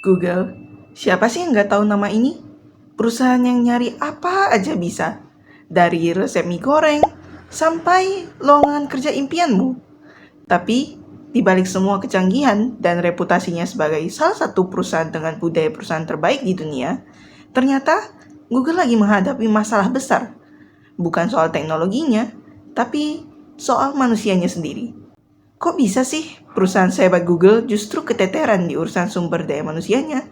Google, siapa sih yang nggak tahu nama ini? Perusahaan yang nyari apa aja bisa. Dari resep mie goreng, sampai lowongan kerja impianmu. Tapi, di balik semua kecanggihan dan reputasinya sebagai salah satu perusahaan dengan budaya perusahaan terbaik di dunia, ternyata Google lagi menghadapi masalah besar. Bukan soal teknologinya, tapi soal manusianya sendiri. Kok bisa sih perusahaan sehebat Google justru keteteran di urusan sumber daya manusianya?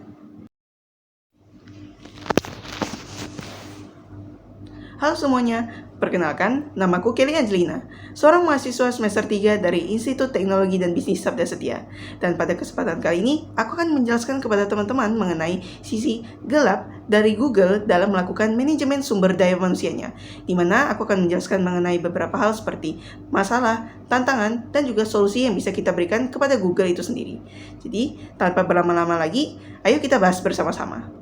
Halo semuanya, perkenalkan, namaku Kelly Angelina, seorang mahasiswa semester 3 dari Institut Teknologi dan Bisnis Sabda Setia. Dan pada kesempatan kali ini, aku akan menjelaskan kepada teman-teman mengenai sisi gelap dari Google dalam melakukan manajemen sumber daya manusianya, di mana aku akan menjelaskan mengenai beberapa hal seperti masalah, tantangan, dan juga solusi yang bisa kita berikan kepada Google itu sendiri. Jadi, tanpa berlama-lama lagi, ayo kita bahas bersama-sama.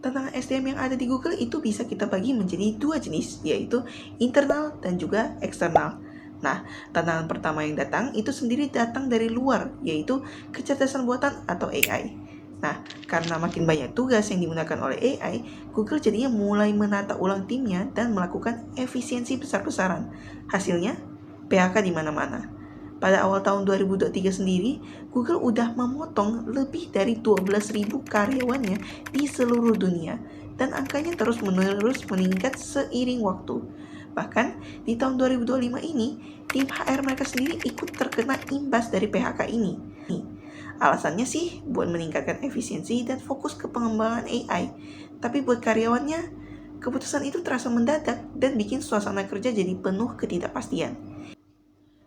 Tantangan SDM yang ada di Google itu bisa kita bagi menjadi dua jenis, yaitu internal dan juga eksternal. Nah, tantangan pertama yang datang itu sendiri datang dari luar, yaitu kecerdasan buatan atau AI. Nah, karena makin banyak tugas yang digunakan oleh AI, Google jadinya mulai menata ulang timnya dan melakukan efisiensi besar-besaran. Hasilnya, PHK di mana-mana. Pada awal tahun 2023 sendiri, Google udah memotong lebih dari 12.000 karyawannya di seluruh dunia, dan angkanya terus-menerus meningkat seiring waktu. Bahkan di tahun 2025 ini, tim HR mereka sendiri ikut terkena imbas dari PHK ini. Alasannya sih buat meningkatkan efisiensi dan fokus ke pengembangan AI. Tapi buat karyawannya, keputusan itu terasa mendadak dan bikin suasana kerja jadi penuh ketidakpastian.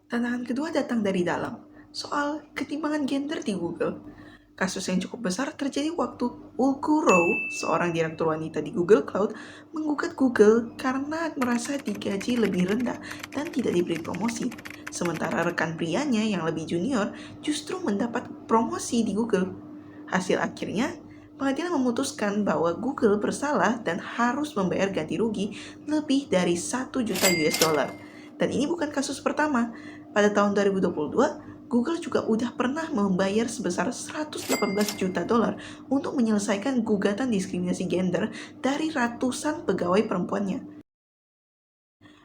Tantangan kedua datang dari dalam, soal ketimpangan gender di Google. Kasus yang cukup besar terjadi waktu Ulgu Rowe, seorang direktur wanita di Google Cloud, menggugat Google karena merasa digaji lebih rendah dan tidak diberi promosi. Sementara rekan prianya yang lebih junior justru mendapat promosi di Google. Hasil akhirnya, pengadilan memutuskan bahwa Google bersalah dan harus membayar ganti rugi lebih dari 1 juta US dollar. Dan ini bukan kasus pertama. Pada tahun 2022, Google juga udah pernah membayar sebesar 118 juta dolar untuk menyelesaikan gugatan diskriminasi gender dari ratusan pegawai perempuannya.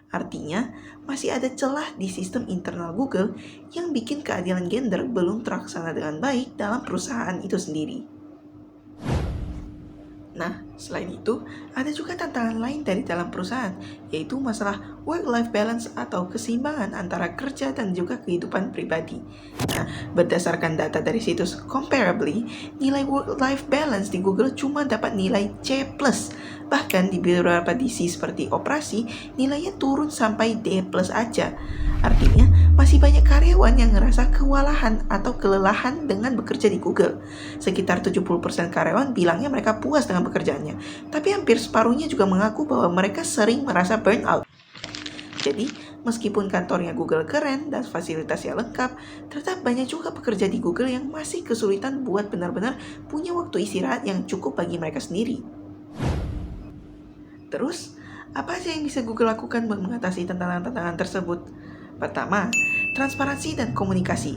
Artinya, masih ada celah di sistem internal Google yang bikin keadilan gender belum terlaksana dengan baik dalam perusahaan itu sendiri. Nah, selain itu, ada juga tantangan lain dari dalam perusahaan, yaitu masalah work-life balance atau keseimbangan antara kerja dan juga kehidupan pribadi. Nah, berdasarkan data dari situs Comparably, nilai work-life balance di Google cuma dapat nilai C+. Bahkan di beberapa divisi seperti operasi, nilainya turun sampai D+ aja. Artinya, masih banyak karyawan yang ngerasa kewalahan atau kelelahan dengan bekerja di Google. Sekitar 70% karyawan bilangnya mereka puas dengan pekerjaannya, tapi hampir separuhnya juga mengaku bahwa mereka sering merasa burnout. Jadi, meskipun kantornya Google keren dan fasilitasnya lengkap, ternyata banyak juga pekerja di Google yang masih kesulitan buat benar-benar punya waktu istirahat yang cukup bagi mereka sendiri. Terus, apa aja yang bisa Google lakukan buat mengatasi tantangan-tantangan tersebut? Pertama, transparansi dan komunikasi.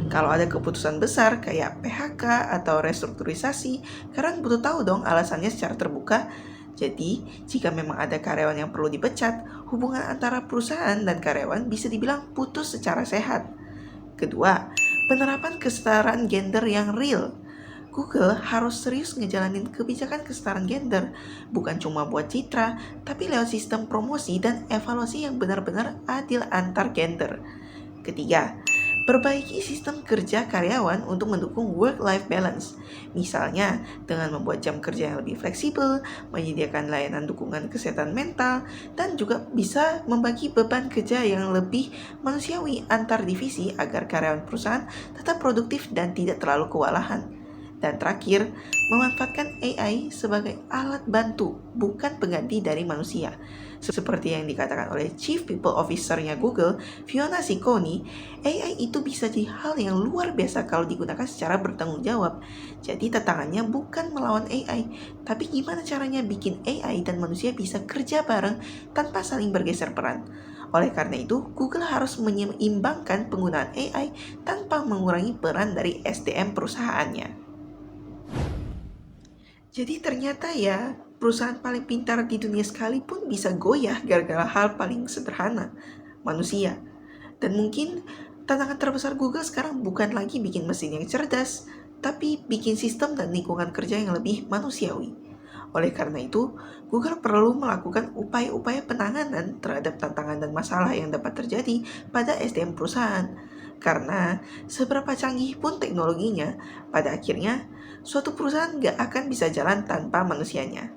Kalau ada keputusan besar kayak PHK atau restrukturisasi, kalian butuh tahu dong alasannya secara terbuka. Jadi, jika memang ada karyawan yang perlu dipecat, hubungan antara perusahaan dan karyawan bisa dibilang putus secara sehat. Kedua, penerapan kesetaraan gender yang real. Google harus serius ngejalanin kebijakan kesetaraan gender, bukan cuma buat citra, tapi lewat sistem promosi dan evaluasi yang benar-benar adil antar gender. Ketiga, perbaiki sistem kerja karyawan untuk mendukung work-life balance. Misalnya, dengan membuat jam kerja yang lebih fleksibel, menyediakan layanan dukungan kesehatan mental, dan juga bisa membagi beban kerja yang lebih manusiawi antar divisi agar karyawan perusahaan tetap produktif dan tidak terlalu kewalahan. Dan terakhir, memanfaatkan AI sebagai alat bantu, bukan pengganti dari manusia. Seperti yang dikatakan oleh Chief People Officer-nya Google, Fiona Ciccone, AI itu bisa jadi hal yang luar biasa kalau digunakan secara bertanggung jawab. Jadi tantangannya bukan melawan AI, tapi gimana caranya bikin AI dan manusia bisa kerja bareng tanpa saling bergeser peran. Oleh karena itu, Google harus menyeimbangkan penggunaan AI tanpa mengurangi peran dari SDM perusahaannya. Jadi ternyata ya, perusahaan paling pintar di dunia sekalipun bisa goyah gara-gara hal paling sederhana, manusia. Dan mungkin tantangan terbesar Google sekarang bukan lagi bikin mesin yang cerdas, tapi bikin sistem dan lingkungan kerja yang lebih manusiawi. Oleh karena itu, Google perlu melakukan upaya-upaya penanganan terhadap tantangan dan masalah yang dapat terjadi pada SDM perusahaan. Karena seberapa canggih pun teknologinya, pada akhirnya suatu perusahaan nggak akan bisa jalan tanpa manusianya.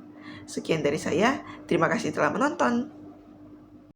Sekian dari saya, terima kasih telah menonton.